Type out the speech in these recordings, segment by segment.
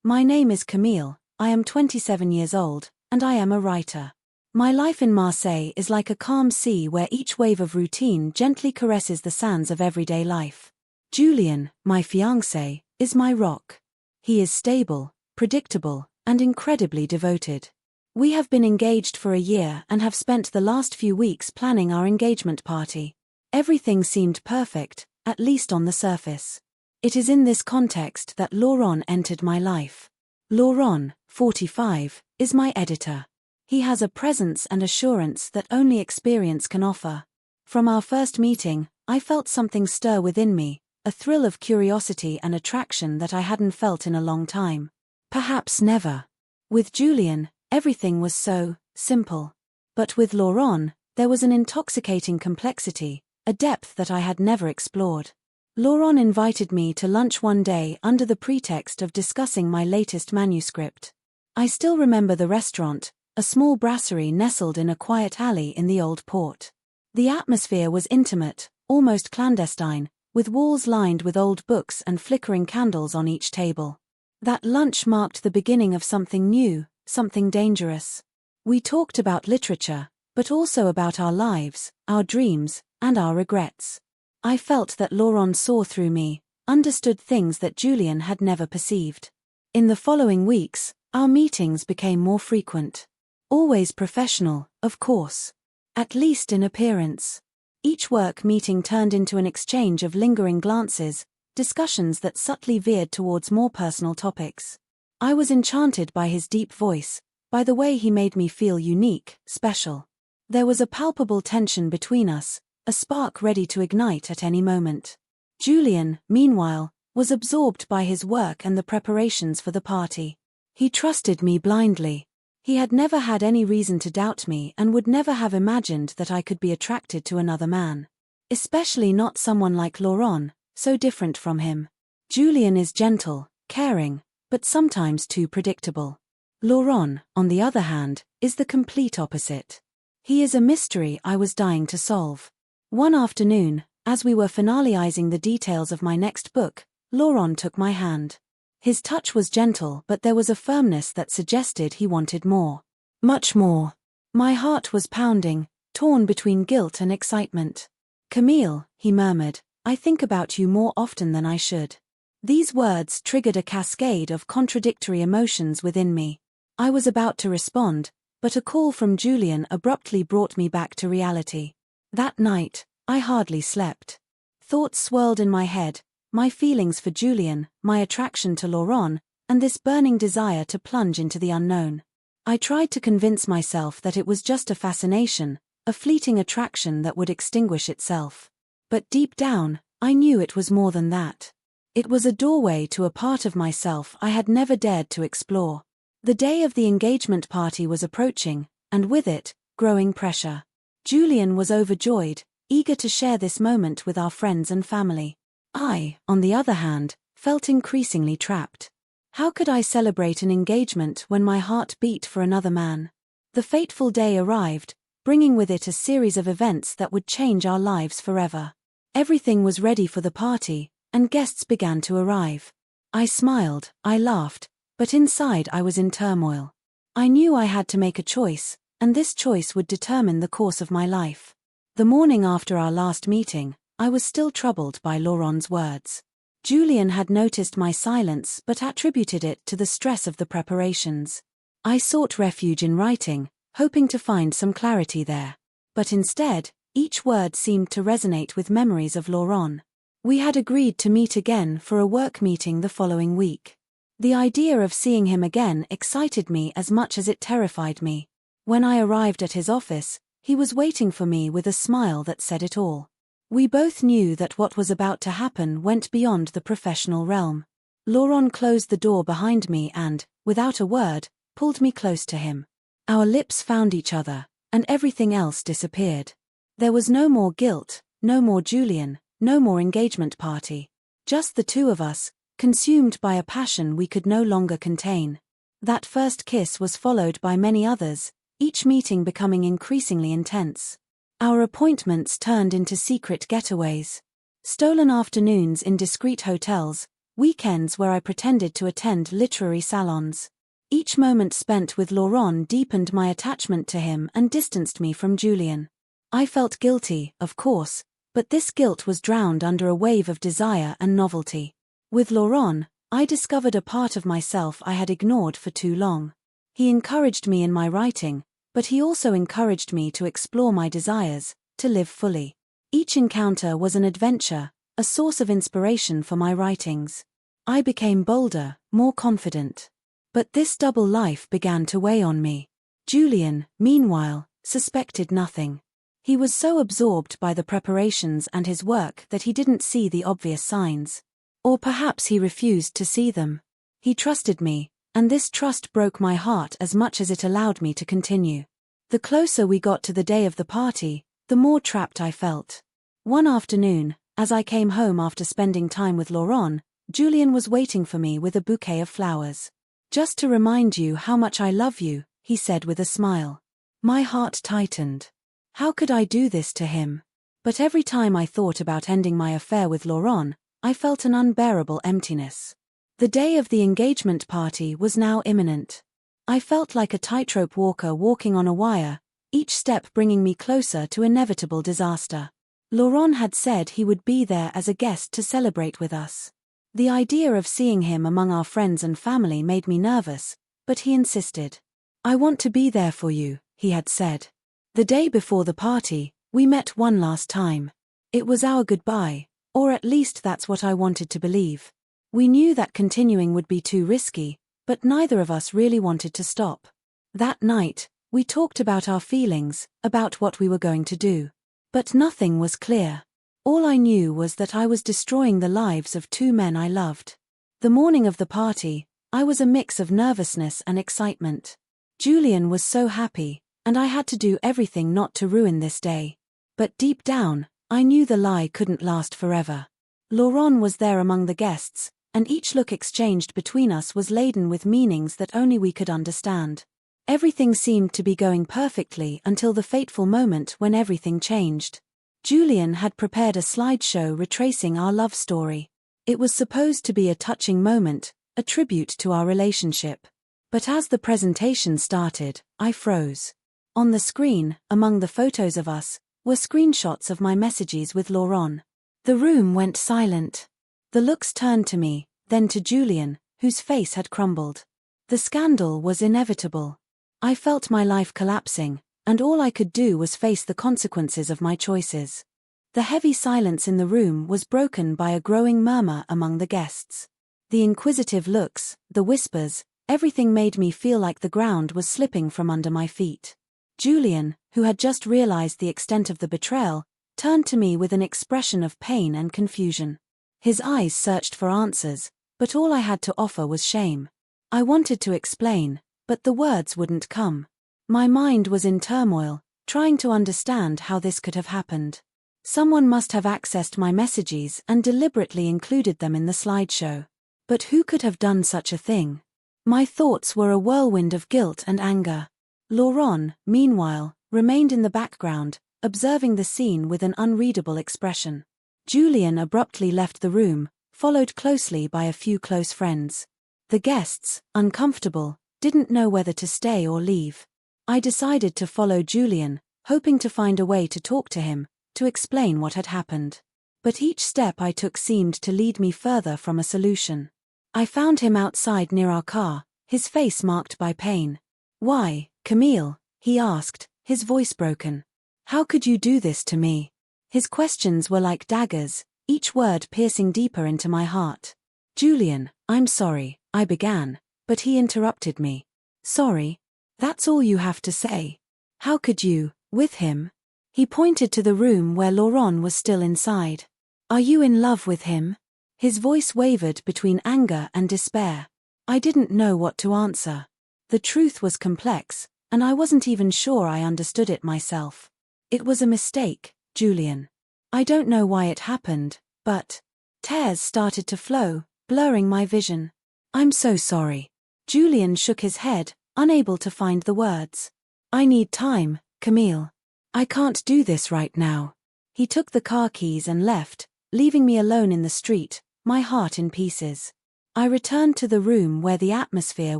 My name is Camille, I am 27 years old, and I am a writer. My life in Marseille is like a calm sea where each wave of routine gently caresses the sands of everyday life. Julien, my fiancé, is my rock. He is stable, predictable, and incredibly devoted. We have been engaged for a year and have spent the last few weeks planning our engagement party. Everything seemed perfect, at least on the surface. It is in this context that Laurent entered my life. Laurent, 45, is my editor. He has a presence and assurance that only experience can offer. From our first meeting, I felt something stir within me, a thrill of curiosity and attraction that I hadn't felt in a long time. Perhaps never. With Julien, everything was so simple. But with Laurent, there was an intoxicating complexity, a depth that I had never explored. Laurent invited me to lunch one day under the pretext of discussing my latest manuscript. I still remember the restaurant, a small brasserie nestled in a quiet alley in the old port. The atmosphere was intimate, almost clandestine, with walls lined with old books and flickering candles on each table. That lunch marked the beginning of something new, something dangerous. We talked about literature, but also about our lives, our dreams, and our regrets. I felt that Laurent saw through me, understood things that Julien had never perceived. In the following weeks, our meetings became more frequent. Always professional, of course. At least in appearance. Each work meeting turned into an exchange of lingering glances, discussions that subtly veered towards more personal topics. I was enchanted by his deep voice, by the way he made me feel unique, special. There was a palpable tension between us, a spark ready to ignite at any moment. Julien, meanwhile, was absorbed by his work and the preparations for the party. He trusted me blindly. He had never had any reason to doubt me and would never have imagined that I could be attracted to another man. Especially not someone like Laurent, so different from him. Julien is gentle, caring, but sometimes too predictable. Laurent, on the other hand, is the complete opposite. He is a mystery I was dying to solve. One afternoon, as we were finalizing the details of my next book, Laurent took my hand. His touch was gentle, but there was a firmness that suggested he wanted more. Much more. My heart was pounding, torn between guilt and excitement. "Camille," he murmured, "I think about you more often than I should." These words triggered a cascade of contradictory emotions within me. I was about to respond, but a call from Julien abruptly brought me back to reality. That night, I hardly slept. Thoughts swirled in my head, my feelings for Julien, my attraction to Laurent, and this burning desire to plunge into the unknown. I tried to convince myself that it was just a fascination, a fleeting attraction that would extinguish itself. But deep down, I knew it was more than that. It was a doorway to a part of myself I had never dared to explore. The day of the engagement party was approaching, and with it, growing pressure. Julien was overjoyed, eager to share this moment with our friends and family. I, on the other hand, felt increasingly trapped. How could I celebrate an engagement when my heart beat for another man? The fateful day arrived, bringing with it a series of events that would change our lives forever. Everything was ready for the party, and guests began to arrive. I smiled, I laughed, but inside I was in turmoil. I knew I had to make a choice, and this choice would determine the course of my life. The morning after our last meeting, I was still troubled by Laurent's words. Julien had noticed my silence but attributed it to the stress of the preparations. I sought refuge in writing, hoping to find some clarity there. But instead, each word seemed to resonate with memories of Laurent. We had agreed to meet again for a work meeting the following week. The idea of seeing him again excited me as much as it terrified me. When I arrived at his office, he was waiting for me with a smile that said it all. We both knew that what was about to happen went beyond the professional realm. Laurent closed the door behind me and, without a word, pulled me close to him. Our lips found each other, and everything else disappeared. There was no more guilt, no more Julien, no more engagement party. Just the two of us, consumed by a passion we could no longer contain. That first kiss was followed by many others, each meeting becoming increasingly intense. Our appointments turned into secret getaways. Stolen afternoons in discreet hotels, weekends where I pretended to attend literary salons. Each moment spent with Laurent deepened my attachment to him and distanced me from Julien. I felt guilty, of course, but this guilt was drowned under a wave of desire and novelty. With Laurent, I discovered a part of myself I had ignored for too long. He encouraged me in my writing, but he also encouraged me to explore my desires, to live fully. Each encounter was an adventure, a source of inspiration for my writings. I became bolder, more confident. But this double life began to weigh on me. Julien, meanwhile, suspected nothing. He was so absorbed by the preparations and his work that he didn't see the obvious signs. Or perhaps he refused to see them. He trusted me, and this trust broke my heart as much as it allowed me to continue. The closer we got to the day of the party, the more trapped I felt. One afternoon, as I came home after spending time with Laurent, Julien was waiting for me with a bouquet of flowers. "Just to remind you how much I love you," he said with a smile. My heart tightened. How could I do this to him? But every time I thought about ending my affair with Laurent, I felt an unbearable emptiness. The day of the engagement party was now imminent. I felt like a tightrope walker walking on a wire, each step bringing me closer to inevitable disaster. Laurent had said he would be there as a guest to celebrate with us. The idea of seeing him among our friends and family made me nervous, but he insisted. "I want to be there for you," he had said. The day before the party, we met one last time. It was our goodbye, or at least that's what I wanted to believe. We knew that continuing would be too risky, but neither of us really wanted to stop. That night, we talked about our feelings, about what we were going to do. But nothing was clear. All I knew was that I was destroying the lives of two men I loved. The morning of the party, I was a mix of nervousness and excitement. Julien was so happy, and I had to do everything not to ruin this day. But deep down, I knew the lie couldn't last forever. Laurent was there among the guests, and each look exchanged between us was laden with meanings that only we could understand. Everything seemed to be going perfectly until the fateful moment when everything changed. Julien had prepared a slideshow retracing our love story. It was supposed to be a touching moment, a tribute to our relationship. But as the presentation started, I froze. On the screen, among the photos of us, were screenshots of my messages with Laurent. The room went silent. The looks turned to me, then to Julien, whose face had crumbled. The scandal was inevitable. I felt my life collapsing, and all I could do was face the consequences of my choices. The heavy silence in the room was broken by a growing murmur among the guests. The inquisitive looks, the whispers, everything made me feel like the ground was slipping from under my feet. Julien, who had just realized the extent of the betrayal, turned to me with an expression of pain and confusion. His eyes searched for answers, but all I had to offer was shame. I wanted to explain, but the words wouldn't come. My mind was in turmoil, trying to understand how this could have happened. Someone must have accessed my messages and deliberately included them in the slideshow. But who could have done such a thing? My thoughts were a whirlwind of guilt and anger. Laurent, meanwhile, remained in the background, observing the scene with an unreadable expression. Julien abruptly left the room, followed closely by a few close friends. The guests, uncomfortable, didn't know whether to stay or leave. I decided to follow Julien, hoping to find a way to talk to him, to explain what had happened. But each step I took seemed to lead me further from a solution. I found him outside near our car, his face marked by pain. "Why, Camille?" he asked, his voice broken. "How could you do this to me?" His questions were like daggers, each word piercing deeper into my heart. "Julien, I'm sorry," I began, but he interrupted me. "Sorry? That's all you have to say? How could you, with him?" He pointed to the room where Laurent was still inside. "Are you in love with him?" His voice wavered between anger and despair. I didn't know what to answer. The truth was complex, and I wasn't even sure I understood it myself. "It was a mistake, Julien. I don't know why it happened, but..." Tears started to flow, blurring my vision. "I'm so sorry." Julien shook his head, unable to find the words. "I need time, Camille. I can't do this right now." He took the car keys and left, leaving me alone in the street, my heart in pieces. I returned to the room where the atmosphere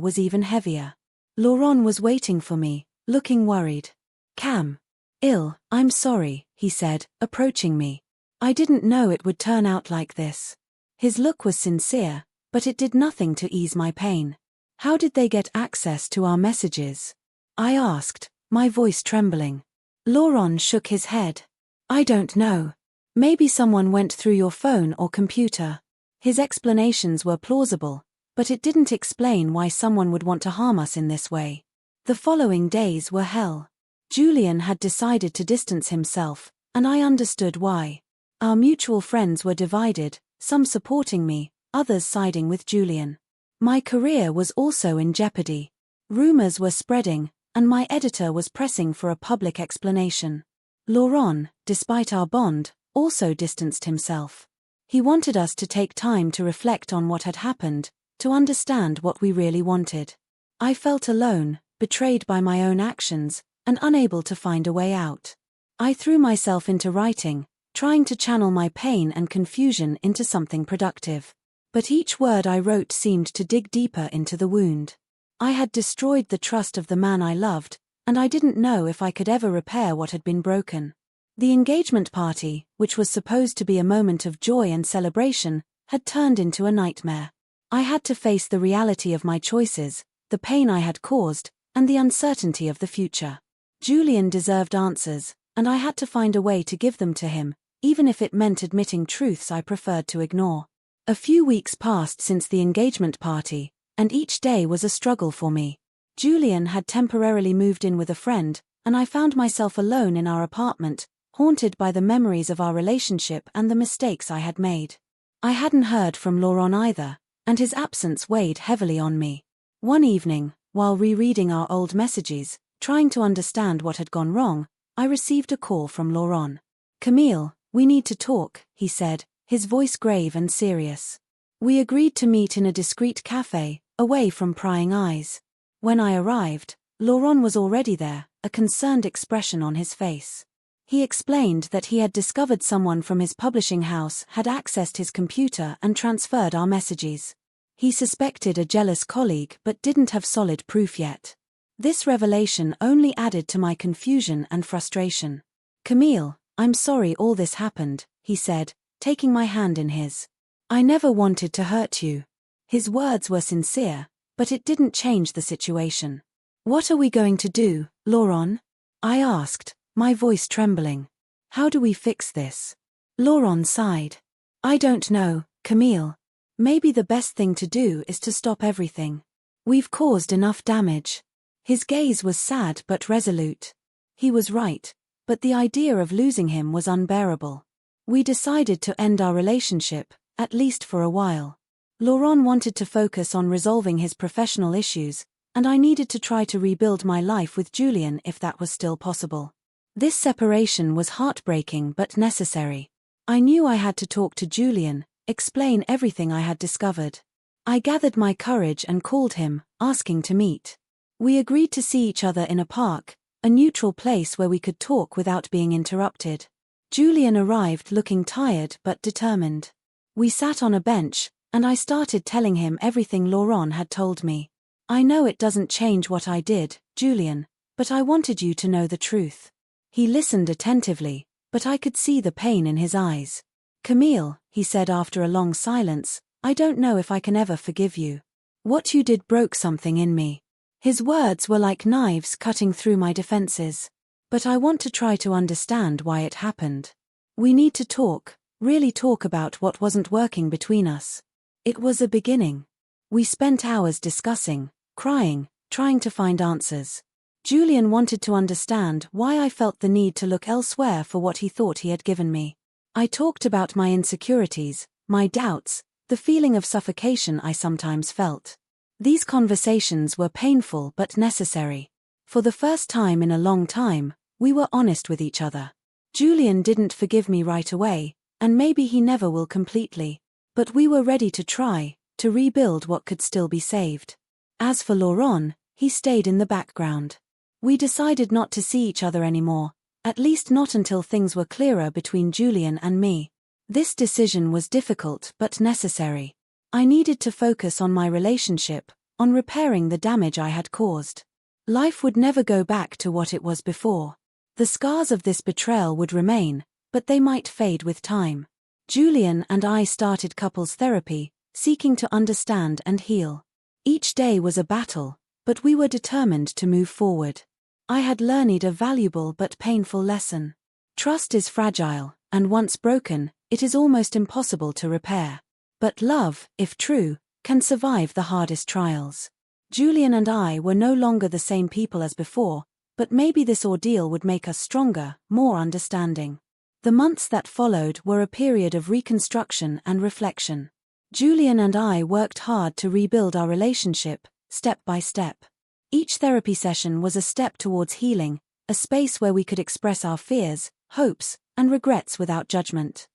was even heavier. Laurent was waiting for me, looking worried. "Cam. Ill, I'm sorry," he said, approaching me. "I didn't know it would turn out like this." His look was sincere, but it did nothing to ease my pain. "How did they get access to our messages?" I asked, my voice trembling. Laurent shook his head. "I don't know. Maybe someone went through your phone or computer." His explanations were plausible, but it didn't explain why someone would want to harm us in this way. The following days were hell. Julien had decided to distance himself, and I understood why. Our mutual friends were divided, some supporting me, others siding with Julien. My career was also in jeopardy. Rumors were spreading, and my editor was pressing for a public explanation. Laurent, despite our bond, also distanced himself. He wanted us to take time to reflect on what had happened, to understand what we really wanted. I felt alone, betrayed by my own actions, and unable to find a way out. I threw myself into writing, trying to channel my pain and confusion into something productive. But each word I wrote seemed to dig deeper into the wound. I had destroyed the trust of the man I loved, and I didn't know if I could ever repair what had been broken. The engagement party, which was supposed to be a moment of joy and celebration, had turned into a nightmare. I had to face the reality of my choices, the pain I had caused, and the uncertainty of the future. Julien deserved answers, and I had to find a way to give them to him, even if it meant admitting truths I preferred to ignore. A few weeks passed since the engagement party, and each day was a struggle for me. Julien had temporarily moved in with a friend, and I found myself alone in our apartment, haunted by the memories of our relationship and the mistakes I had made. I hadn't heard from Laurent either, and his absence weighed heavily on me. One evening, while rereading our old messages, trying to understand what had gone wrong, I received a call from Laurent. "Camille, we need to talk," he said, his voice grave and serious. We agreed to meet in a discreet cafe, away from prying eyes. When I arrived, Laurent was already there, a concerned expression on his face. He explained that he had discovered someone from his publishing house had accessed his computer and transferred our messages. He suspected a jealous colleague but didn't have solid proof yet. This revelation only added to my confusion and frustration. "Camille, I'm sorry all this happened," he said, taking my hand in his. "I never wanted to hurt you." His words were sincere, but it didn't change the situation. "What are we going to do, Laurent?" I asked, my voice trembling. "How do we fix this?" Laurent sighed. "I don't know, Camille. Maybe the best thing to do is to stop everything. We've caused enough damage." His gaze was sad but resolute. He was right, but the idea of losing him was unbearable. We decided to end our relationship, at least for a while. Laurent wanted to focus on resolving his professional issues, and I needed to try to rebuild my life with Julien if that was still possible. This separation was heartbreaking but necessary. I knew I had to talk to Julien, explain everything I had discovered. I gathered my courage and called him, asking to meet. We agreed to see each other in a park, a neutral place where we could talk without being interrupted. Julien arrived looking tired but determined. We sat on a bench, and I started telling him everything Laurent had told me. "I know it doesn't change what I did, Julien, but I wanted you to know the truth." He listened attentively, but I could see the pain in his eyes. "Camille," he said after a long silence, "I don't know if I can ever forgive you. What you did broke something in me." His words were like knives cutting through my defenses. "But I want to try to understand why it happened. We need to talk, really talk about what wasn't working between us." It was a beginning. We spent hours discussing, crying, trying to find answers. Julien wanted to understand why I felt the need to look elsewhere for what he thought he had given me. I talked about my insecurities, my doubts, the feeling of suffocation I sometimes felt. These conversations were painful but necessary. For the first time in a long time, we were honest with each other. Julien didn't forgive me right away, and maybe he never will completely. But we were ready to try, to rebuild what could still be saved. As for Laurent, he stayed in the background. We decided not to see each other anymore, at least not until things were clearer between Julien and me. This decision was difficult but necessary. I needed to focus on my relationship, on repairing the damage I had caused. Life would never go back to what it was before. The scars of this betrayal would remain, but they might fade with time. Julien and I started couples therapy, seeking to understand and heal. Each day was a battle, but we were determined to move forward. I had learned a valuable but painful lesson. Trust is fragile, and once broken, it is almost impossible to repair. But love, if true, can survive the hardest trials. Julien and I were no longer the same people as before, but maybe this ordeal would make us stronger, more understanding. The months that followed were a period of reconstruction and reflection. Julien and I worked hard to rebuild our relationship, step by step. Each therapy session was a step towards healing, a space where we could express our fears, hopes, and regrets without judgment.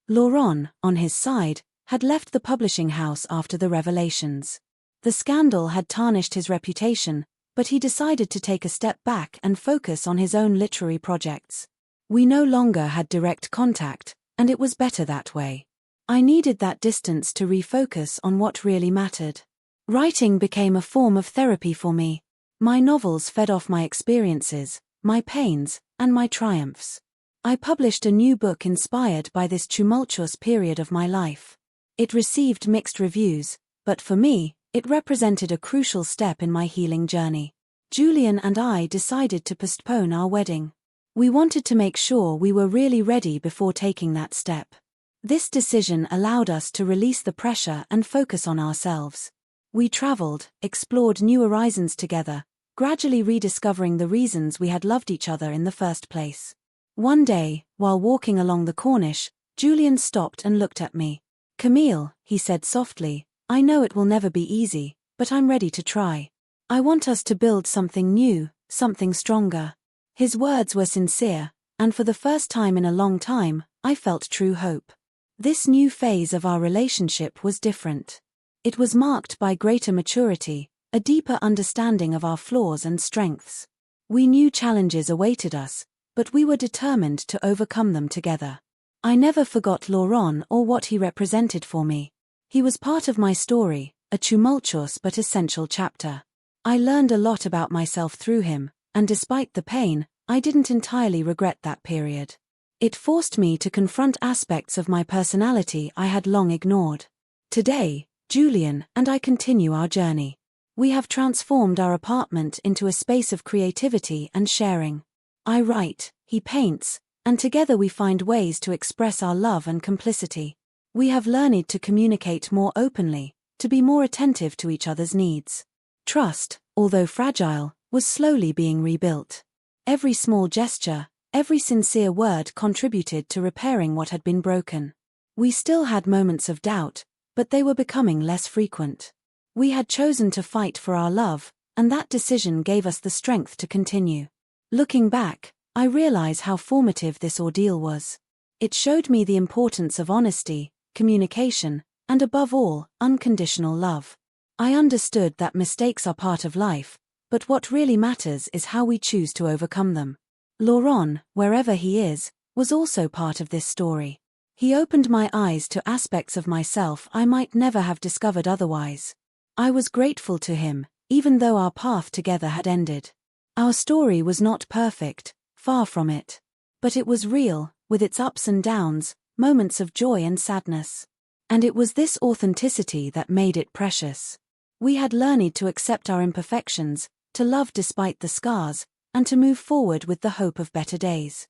Laurent, on his side, had left the publishing house after the revelations. The scandal had tarnished his reputation, but he decided to take a step back and focus on his own literary projects. We no longer had direct contact, and it was better that way. I needed that distance to refocus on what really mattered. Writing became a form of therapy for me. My novels fed off my experiences, my pains, and my triumphs. I published a new book inspired by this tumultuous period of my life. It received mixed reviews, but for me, it represented a crucial step in my healing journey. Julien and I decided to postpone our wedding. We wanted to make sure we were really ready before taking that step. This decision allowed us to release the pressure and focus on ourselves. We traveled, explored new horizons together, gradually rediscovering the reasons we had loved each other in the first place. One day, while walking along the Corniche, Julien stopped and looked at me. "Camille," he said softly, "I know it will never be easy, but I'm ready to try. I want us to build something new, something stronger." His words were sincere, and for the first time in a long time, I felt true hope. This new phase of our relationship was different. It was marked by greater maturity, a deeper understanding of our flaws and strengths. We knew challenges awaited us, but we were determined to overcome them together. I never forgot Laurent or what he represented for me. He was part of my story, a tumultuous but essential chapter. I learned a lot about myself through him, and despite the pain, I didn't entirely regret that period. It forced me to confront aspects of my personality I had long ignored. Today, Julien and I continue our journey. We have transformed our apartment into a space of creativity and sharing. I write, he paints, and together we find ways to express our love and complicity. We have learned to communicate more openly, to be more attentive to each other's needs. Trust, although fragile, was slowly being rebuilt. Every small gesture, every sincere word contributed to repairing what had been broken. We still had moments of doubt, but they were becoming less frequent. We had chosen to fight for our love, and that decision gave us the strength to continue. Looking back, I realize how formative this ordeal was. It showed me the importance of honesty, communication, and above all, unconditional love. I understood that mistakes are part of life, but what really matters is how we choose to overcome them. Laurent, wherever he is, was also part of this story. He opened my eyes to aspects of myself I might never have discovered otherwise. I was grateful to him, even though our path together had ended. Our story was not perfect, far from it. But it was real, with its ups and downs, moments of joy and sadness. And it was this authenticity that made it precious. We had learned to accept our imperfections, to love despite the scars, and to move forward with the hope of better days.